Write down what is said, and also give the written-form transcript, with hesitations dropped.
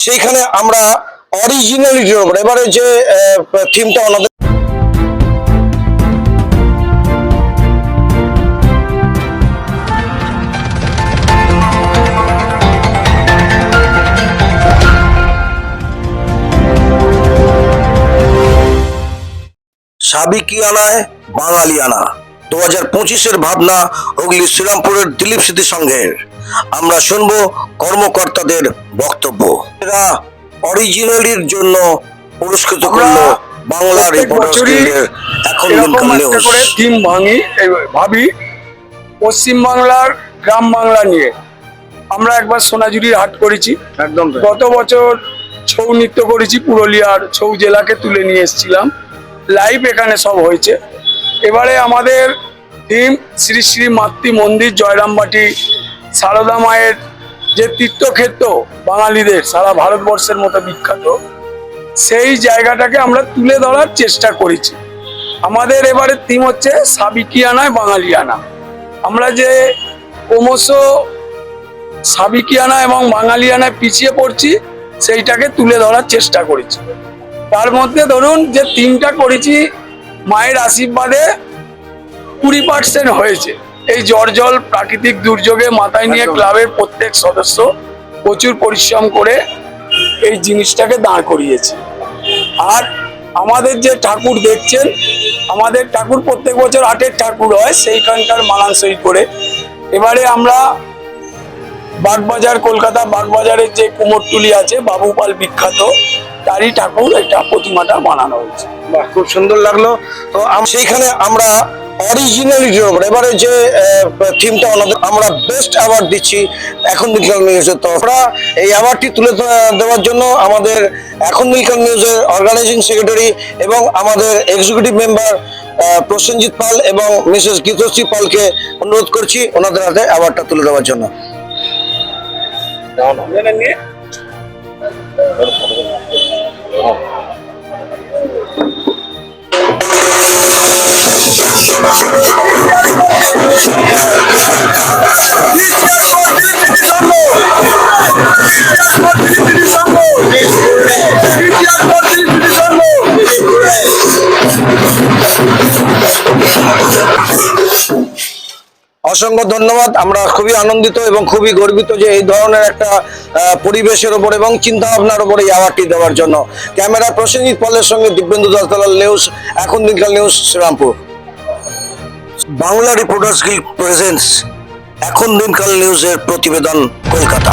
সেইখানে আমরা অরিজিনালিটির উপর এবারে যে থিমটা ওনাদের সাবিকিয়ানায় বাঙালিয়ানা 2025-এর ভাবনা হুগলি শ্রীরামপুরের দিলীপ স্মৃতি সংঘের। আমরা শুনবো কর্মকর্তাদের বক্তব্য। এরা অরিজিনালির জন্য পুরস্কৃত করলো বাংলার এখন করে থিম ভাবি পশ্চিম বাংলার গ্রাম বাংলা নিয়ে। আমরা একবার সোনাঝুরির হাট করেছি, একদম গত বছর ছৌ নৃত্য করেছি, পুরুলিয়ার ছৌ জেলাকে তুলে নিয়ে এসেছিলাম, লাইভ এখানে সব হয়েছে। এবারে আমাদের থিম শ্রী শ্রী মাতৃ মন্দির জয়রামবাটি সারদা মায়ের যে তীর্থক্ষেত্র বাঙালিদের সারা ভারতবর্ষের মতো বিখ্যাত, সেই জায়গাটাকে আমরা তুলে ধরার চেষ্টা করেছি। আমাদের এবারে থিম হচ্ছে সাবিকিয়ানায় বাঙালিয়ানা। আমরা যে ক্রমশ সাবিকিয়ানা এবং বাঙালিয়ানায় পিছিয়ে পড়ছি সেইটাকে তুলে ধরার চেষ্টা করেছি। তার মধ্যে ধরুন যে থিমটা করেছি মায়ের আশীর্বাদে 20% হয়েছে। এই জল প্রাকৃতিক দুর্যোগে মাথায় নিয়ে ক্লাবের প্রত্যেক সদস্য প্রচুর পরিশ্রম করে এই জিনিসটাকে দাঁড় করিয়েছে। আর আমাদের যে ঠাকুর দেখছেন, আমাদের ঠাকুর প্রত্যেক বছর 8-এর ঠাকুর হয়, সেইখানকার মানানসই করে এবারে আমরা বাগবাজার, কলকাতা বাগবাজারের যে কুমোরটুলি আছে বাবুপাল বিখ্যাত, তারই ঠাকুর একটা প্রতিমাটা বানানো হয়েছে। খুব সুন্দর লাগলো। তো সেইখানে আমরা অরিজিনালিটির উপর এবারে যে থিমটা ওনাদের আমরা বেস্ট অ্যাওয়ার্ড দিচ্ছি এখন নীলকান্ত নিউজের তরফরা। এই অ্যাওয়ার্ডটি তুলে দেওয়ার জন্য আমাদের এখন নীলকান্ত নিউজের অর্গানাইজিং সেক্রেটারি এবং আমাদের এক্সিকিউটিভ মেম্বার প্রসেনজিৎ পাল এবং মিসেস গীতশ্রী পালকে অনুরোধ করছি ওনাদের হাতে অ্যাওয়ার্ডটা তুলে দেওয়ার জন্য। অসংখ্য ধন্যবাদ। আমরা খুবই আনন্দিত এবং খুবই গর্বিত যে এই ধরনের একটা পরিবেশের ওপর এবং চিন্তা ভাবনার উপর এই অ্যাওয়ার্ডটি দেওয়ার জন্য। ক্যামেরা প্রসেনজিৎ পালের সঙ্গে Dibyendu দাসদালাল news, Ekhon Dinkal news, Srirampur. Bangla reporters guild presents Ekhon Dinkal নিউজের প্রতিবেদন, কলকাতা।